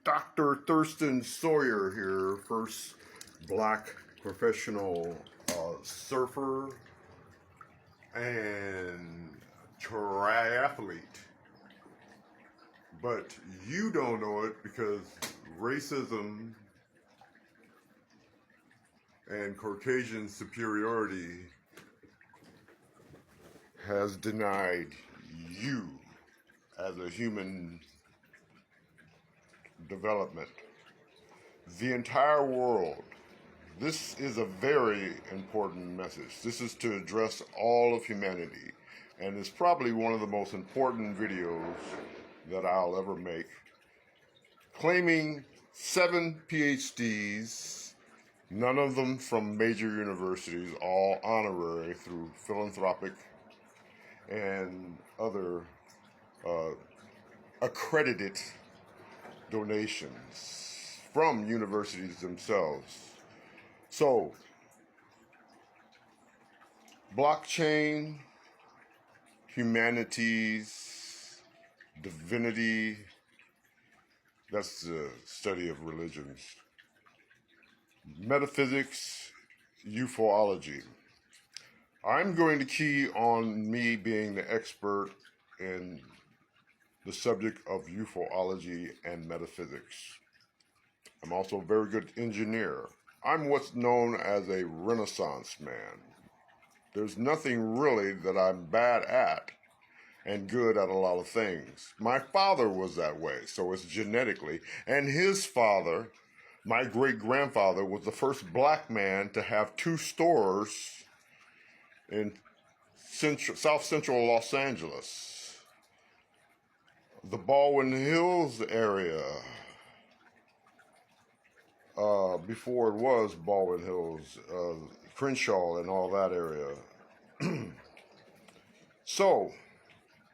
Dr. Thurston Sawyer here, first black professional surfer and triathlete. But you don't know it because racism and Caucasian superiority has denied you as a human development. The entire world. This is a very important message. This is to address all of humanity, and it's probably one of the most important videos that I'll ever make. Claiming 7 PhDs, none of them from major universities, all honorary through philanthropic and other accredited donations from universities themselves. So, blockchain, humanities, divinity, that's the study of religions. Metaphysics, ufology. I'm going to key on me being the expert in the subject of ufology and metaphysics. I'm also a very good engineer. I'm what's known as a Renaissance man. There's nothing really that I'm bad at and good at a lot of things. My father was that way, so it's genetically. And his father, my great-grandfather, was the first black man to have 2 stores in South Central Los Angeles. The Baldwin Hills area, before it was Baldwin Hills, Crenshaw and all that area. So,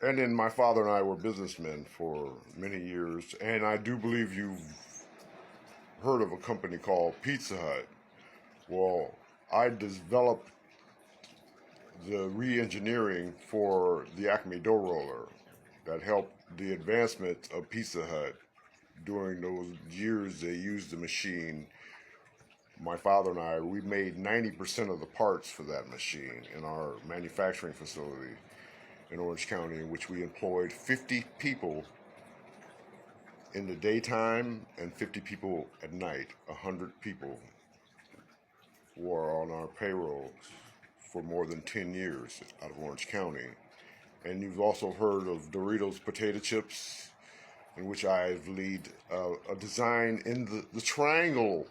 and then my father and I were businessmen for many years, and I do believe you've heard of a company called Pizza Hut. Well, I developed the re-engineering for the Acme dough roller that helped the advancement of Pizza Hut. During those years they used the machine, my father and I, we made 90% of the parts for that machine in our manufacturing facility in Orange County, in which we employed 50 people in the daytime and 50 people at night. 100 people were on our payroll for more than 10 years out of Orange County. And you've also heard of Doritos potato chips, in which I've lead a design in the triangle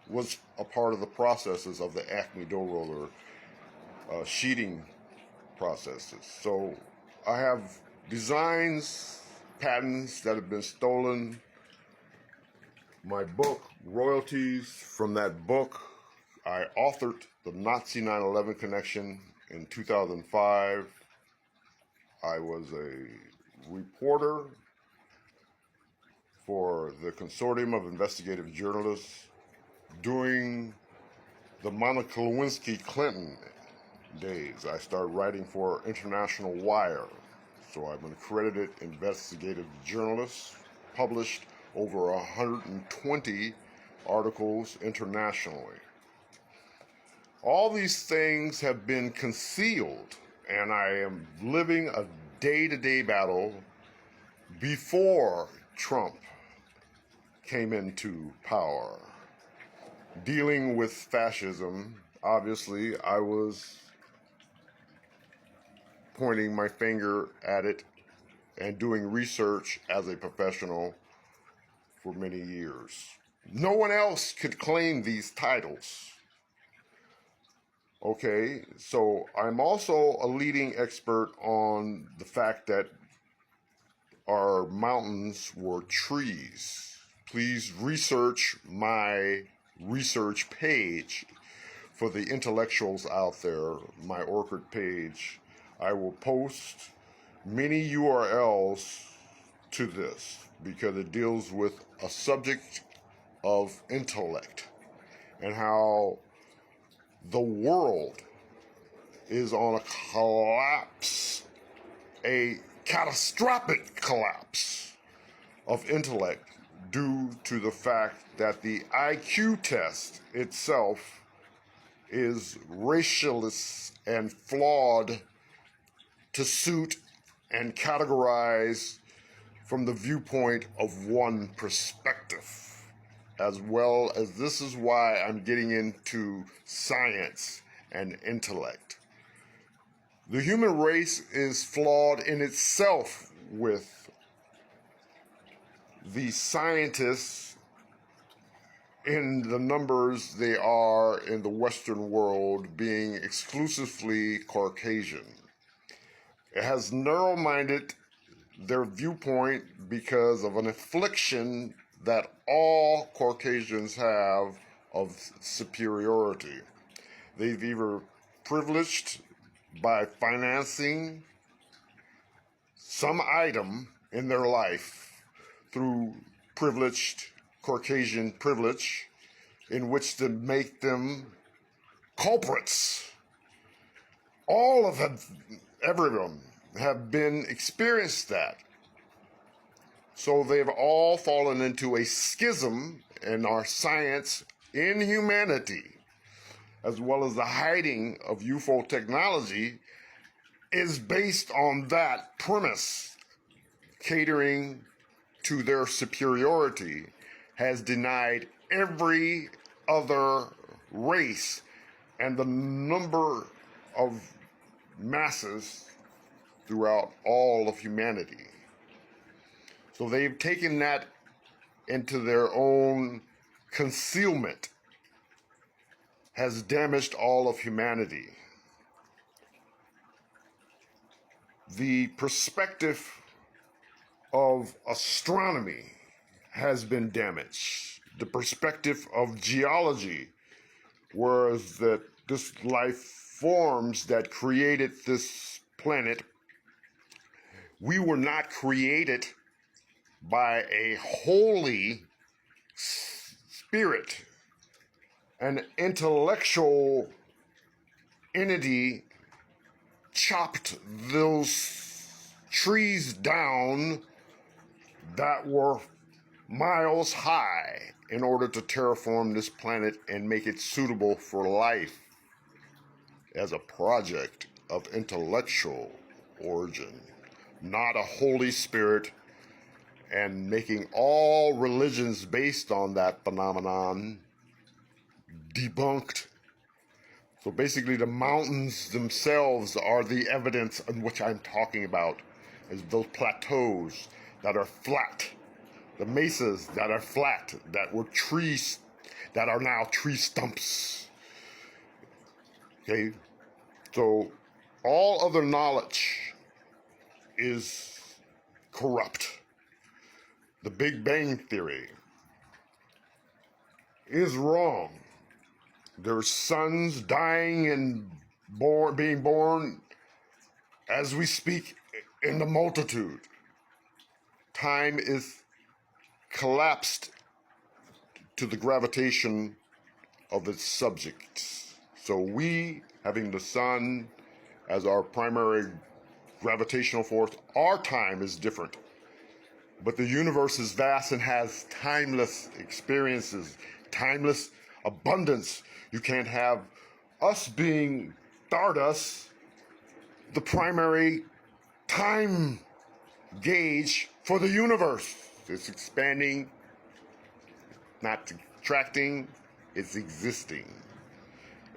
was a part of the processes of the Acme dough roller sheeting processes. So I have designs, patents that have been stolen. My book, royalties from that book, I authored the Nazi 9/11 connection in 2005. I was a reporter for the Consortium of Investigative Journalists during the Monica Lewinsky-Clinton days. I started writing for International Wire, so I'm an accredited investigative journalist, published over 120 articles internationally. All these things have been concealed, and I am living a day-to-day battle before Trump came into power. Dealing with fascism, obviously, I was pointing my finger at it and doing research as a professional for many years. No one else could claim these titles. Okay, so I'm also a leading expert on the fact that our mountains were trees. Please research my research page for the intellectuals out there, my Orchid page. I will post many URLs to this because it deals with a subject of intellect and how the world is on a collapse, a catastrophic collapse of intellect due to the fact that the IQ test itself is racialist and flawed to suit and categorize from the viewpoint of one perspective, as well as this is why I'm getting into science and intellect. The human race is flawed in itself, with the scientists in the numbers they are in the Western world being exclusively Caucasian. It has narrow-minded their viewpoint because of an affliction that all Caucasians have of superiority. They've either privileged by financing some item in their life through privileged Caucasian privilege, in which to make them culprits. All of them, everyone, have been experienced that. So they've all fallen into a schism in our science in humanity, as well as the hiding of UFO technology is based on that premise. Catering to their superiority has denied every other race and the number of masses throughout all of humanity. So they've taken that into their own concealment, has damaged all of humanity. The perspective of astronomy has been damaged. The perspective of geology, whereas that this life forms that created this planet, we were not created by a holy spirit, an intellectual entity chopped those trees down that were miles high in order to terraform this planet and make it suitable for life as a project of intellectual origin, not a Holy Spirit, and making all religions based on that phenomenon debunked. So basically the mountains themselves are the evidence in which I'm talking about, is those plateaus that are flat, the mesas that are flat, that were trees, that are now tree stumps. Okay, so all other knowledge is corrupt. The Big Bang Theory is wrong. There's sons dying and being born as we speak in the multitude. Time is collapsed to the gravitation of its subjects. So we, having the sun as our primary gravitational force, our time is different. But the universe is vast and has timeless experiences, timeless abundance. You can't have us being stardust, the primary time gauge for the universe. It's expanding, not contracting, it's existing.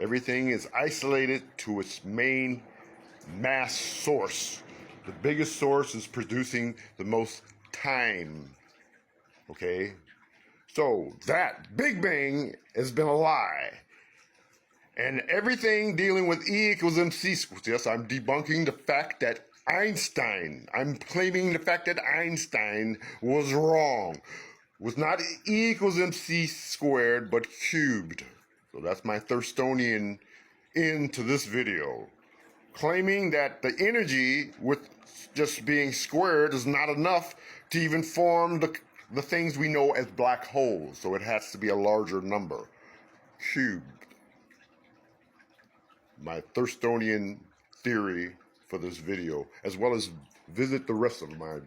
Everything is isolated to its main mass source. The biggest source is producing the most time. Okay? So that Big Bang has been a lie. And everything dealing with E equals MC squared. Yes, I'm debunking the fact that I'm claiming the fact that Einstein was wrong. Was not E equals MC squared, but cubed. So that's my Thurstonian into this video. Claiming that the energy with just being squared is not enough to even form the things we know as black holes. So it has to be a larger number. Cubed. My Thurstonian theory for this video, as well as visit the rest of my